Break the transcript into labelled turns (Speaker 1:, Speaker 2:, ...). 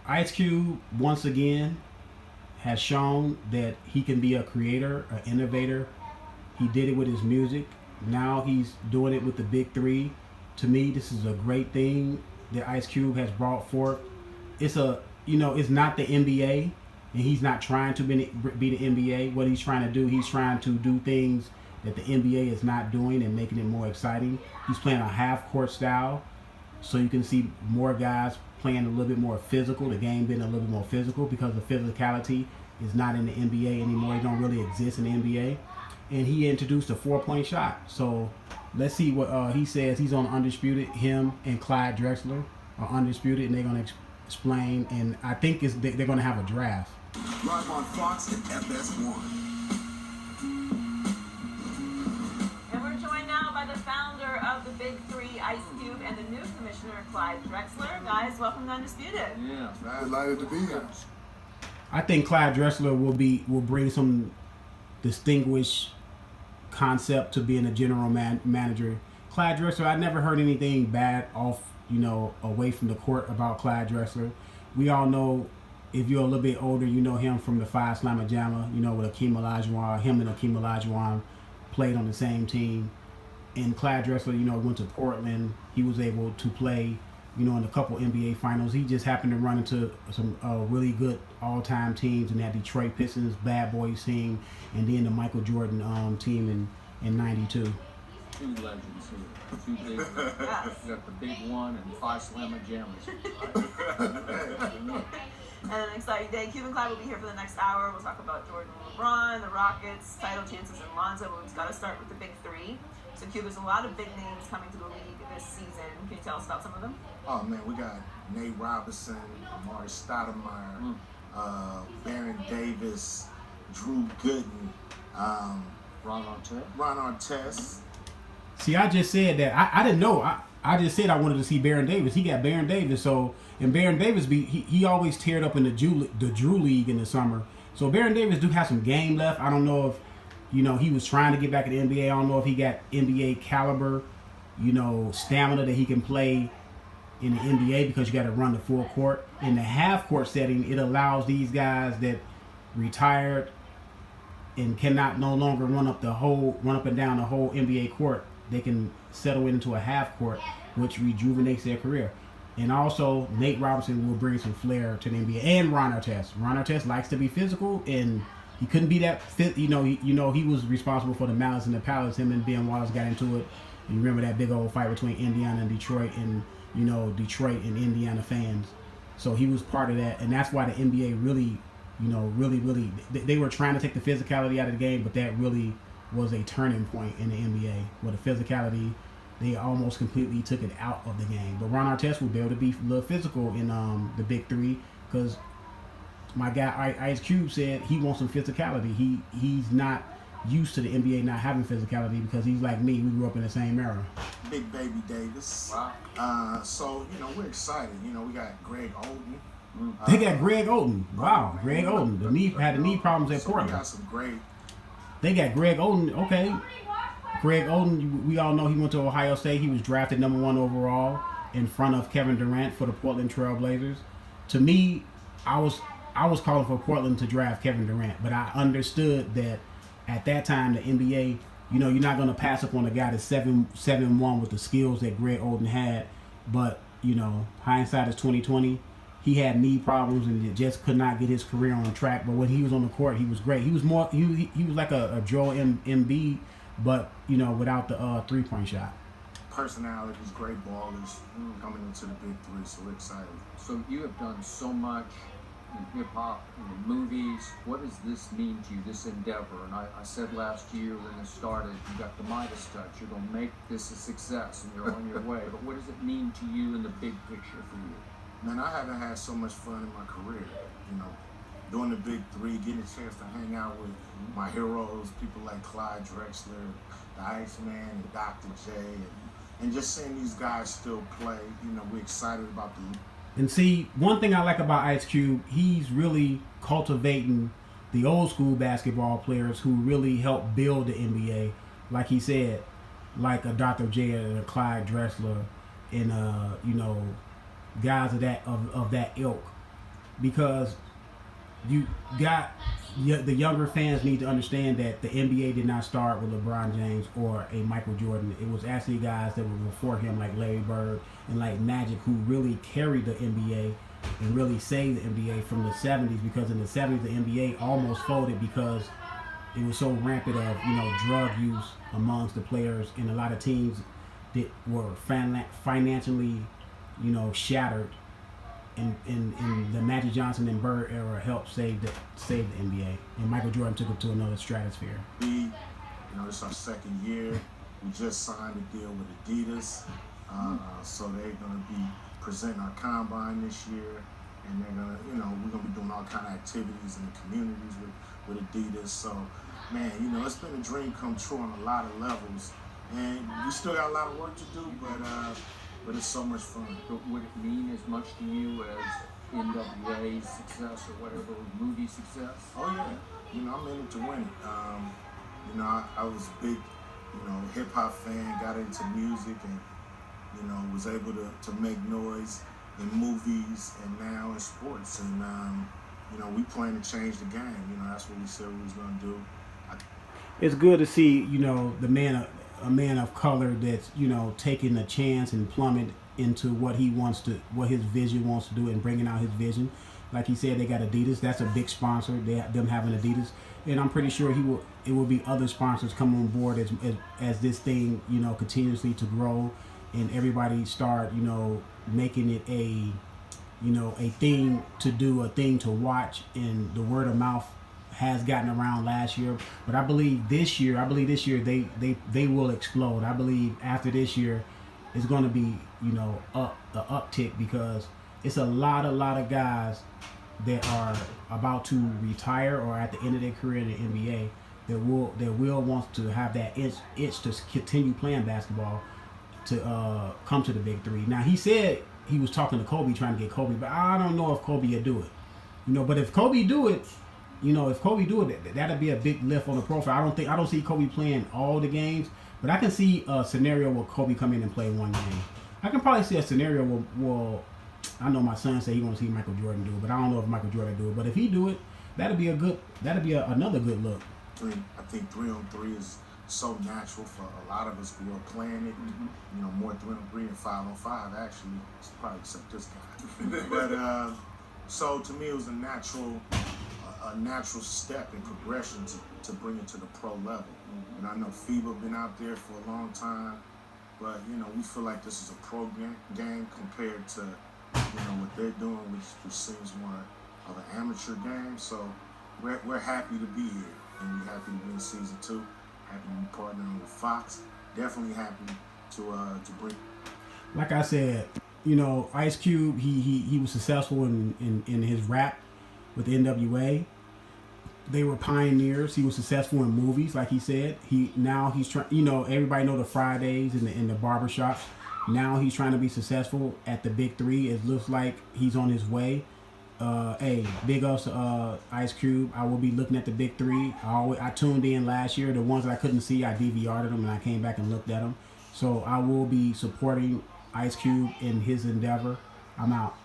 Speaker 1: Ice Cube once again has shown that he can be a creator, an innovator. He did it with his music. Now he's doing it with the big three. To me, this is a great thing that Ice Cube has brought forth. It's it's not the NBA, and he's not trying to be the NBA. What he's trying to do, he's trying to do things that the NBA is not doing and making it more exciting. He's playing a half court style, so you can see more guys playing a little bit more physical. The game being a little bit more physical because the physicality is not in the NBA anymore. It don't really exist in the NBA. And he introduced a 4-point shot. So let's see what he says. He's on Undisputed. Him and Clyde Drexler are Undisputed, and they're going to explain. And I think they're going to have a draft.
Speaker 2: Live on Fox and FS1.
Speaker 3: And we're joined now by the founder of the Big Three, Ice Cube, and the new commissioner, Clyde Drexler. Guys, welcome to Undisputed.
Speaker 2: Yeah, delighted to be here.
Speaker 1: I think Clyde Drexler will bring some distinguished concept to being a general manager. Clyde Drexler, I never heard anything bad away from the court about Clyde Drexler. We all know, if you're a little bit older, you know him from the Phi Slama Jama, with Akeem Olajuwon. Him and Akeem Olajuwon played on the same team. And Clyde Drexler, went to Portland. He was able to play, in a couple NBA finals. He just happened to run into some really good all-time teams in that Detroit Pistons Bad Boys team, and then the Michael Jordan team in '92.
Speaker 4: Two legends here. Two big ones. You got the big one and Phi Slama Jammers.
Speaker 3: And an exciting day. Cube and Clyde will be here for the next hour. We'll talk about Jordan and LeBron, the Rockets, title chances, and Lonzo. But we've got to start with the Big Three. So, Cube, there's a lot of big names coming to the league this season. Can you tell us about some of them?
Speaker 2: Oh, man, we got Nate Robinson, Amari Stoudemire, Baron Davis, Drew Gooden,
Speaker 4: Ron
Speaker 2: Artest.
Speaker 1: See, I just said that. I didn't know. I just said I wanted to see Baron Davis. He got Baron Davis. So, and Baron Davis, he always teared up in the Drew League in the summer. So Baron Davis do have some game left. I don't know if, he was trying to get back in the NBA. I don't know if he got NBA caliber, stamina that he can play in the NBA, because you got to run the full court. In the half court setting, it allows these guys that retired and cannot no longer run up and down the whole NBA court. They can settle into a half court, which rejuvenates their career. And also, Nate Robinson will bring some flair to the NBA. And Ron Artest. Ron Artest likes to be physical, and he couldn't be that fit. He was responsible for the Malice in the Palace. Him and Ben Wallace got into it. And you remember that big old fight between Indiana and Detroit, and Detroit and Indiana fans. So he was part of that, and that's why the NBA really, they were trying to take the physicality out of the game, but that really was a turning point in the NBA, where the physicality, they almost completely took it out of the game. But Ron Artest will be able to be a little physical in the Big Three, because my guy Ice Cube said he wants some physicality. He's not used to the NBA not having physicality, because he's like me. We grew up in the same era.
Speaker 2: Big Baby Davis.
Speaker 4: Wow.
Speaker 2: So, we're excited. We got Greg Oden.
Speaker 1: They got Greg Oden. Wow, Greg Oden. Had the knee problems at
Speaker 2: So we
Speaker 1: Portland.
Speaker 2: got some great.
Speaker 1: They got Greg Oden. Okay. Greg Oden, we all know he went to Ohio State. He was drafted #1 overall in front of Kevin Durant for the Portland Trail Blazers. To me, I was calling for Portland to draft Kevin Durant, but I understood that at that time the NBA, you're not going to pass up on a guy that's 7'1" with the skills that Greg Oden had. But hindsight is 2020. He had knee problems and just could not get his career on track. But when he was on the court, he was great. He was more. He was like a Joel Embiid, but without the 3-point shot.
Speaker 2: Personalities, great ballers coming into the Big Three. So we're excited.
Speaker 4: So you have done so much in hip-hop, in movies. What does this mean to you, this endeavor? And I said last year when this started, you got the Midas touch. You're going to make this a success, and you're on your way. But what does it mean to you in the big picture for you?
Speaker 2: Man, I haven't had so much fun in my career. Doing the Big Three, getting a chance to hang out with my heroes, people like Clyde Drexler, the Iceman, and Dr. J, and just seeing these guys still play. We're excited about the.
Speaker 1: And see, one thing I like about Ice Cube, he's really cultivating the old school basketball players who really helped build the NBA. Like he said, like a Dr. J and a Clyde Drexler, and guys of that ilk. because you got the younger fans need to understand that the NBA did not start with LeBron James or a Michael Jordan. It was actually guys that were before him, like Larry Bird and like Magic, who really carried the NBA and really saved the NBA from the 70s, because in the 70s the NBA almost folded because it was so rampant of, you know, drug use amongst the players, and a lot of teams that were financially, you know, shattered. In the Magic Johnson and Bird era helped save the NBA, and Michael Jordan took it to another stratosphere.
Speaker 2: You know, it's our second year. We just signed a deal with Adidas, so they're going to be presenting our combine this year, and they're going to, you know, we're going to be doing all kind of activities in the communities with Adidas. So, man, you know, it's been a dream come true on a lot of levels, and we still got a lot of work to do, but it's so much fun.
Speaker 4: But would it mean as much to you as NWA's success or whatever, movie success?
Speaker 2: Oh yeah, you know, I'm in it to win it. You know, I was a big, you know, hip hop fan, got into music, and you know, was able to make noise in movies and now in sports. And you know, we plan to change the game. You know, that's what we said we was gonna do.
Speaker 1: It's good to see, you know, a man of color that's, you know, taking a chance and plummet into what his vision wants to do, and bringing out his vision. Like he said, they got Adidas. That's a big sponsor. Them having Adidas, and I'm pretty sure it will be other sponsors come on board as this thing, you know, continuously to grow, and everybody start, you know, making it a thing to do, a thing to watch, and the word of mouth has gotten around last year, but I believe this year they will explode. I believe after this year it's going to be, you know, the uptick, because it's a lot of guys that are about to retire or at the end of their career in the NBA that will want to have that itch to continue playing basketball, to come to the big three. Now, he said he was talking to Kobe, trying to get Kobe, but I don't know if Kobe will do it. You know, but if Kobe do it, that'd be a big lift on the profile. I don't see Kobe playing all the games, but I can see a scenario where Kobe come in and play one game. I can probably see a scenario where I know my son said he wants to see Michael Jordan do it, but I don't know if Michael Jordan do it. But if he do it, that'd be another good look.
Speaker 2: I think 3-on-3 is so natural for a lot of us who are playing it. You know, more 3-on-3 and 5-on-5 actually. It's probably except this guy. But so to me, it was a natural step in progression to bring it to the pro level. And I know FIBA been out there for a long time, but you know, we feel like this is a pro game compared to, you know, what they're doing, which seems more of an amateur game. So we're happy to be here, and we're happy to be in season 2. Happy to be partnering with Fox. Definitely happy to bring.
Speaker 1: Like I said, you know, Ice Cube, he was successful in his rap with the NWA. They were pioneers. He was successful in movies, like he said. He's trying. You know, everybody know the Fridays in the barbershops. Now he's trying to be successful at the big three. It looks like he's on his way. Hey, big ups to Ice Cube. I will be looking at the big three. I tuned in last year. The ones that I couldn't see, I DVR'd them, and I came back and looked at them. So I will be supporting Ice Cube in his endeavor. I'm out.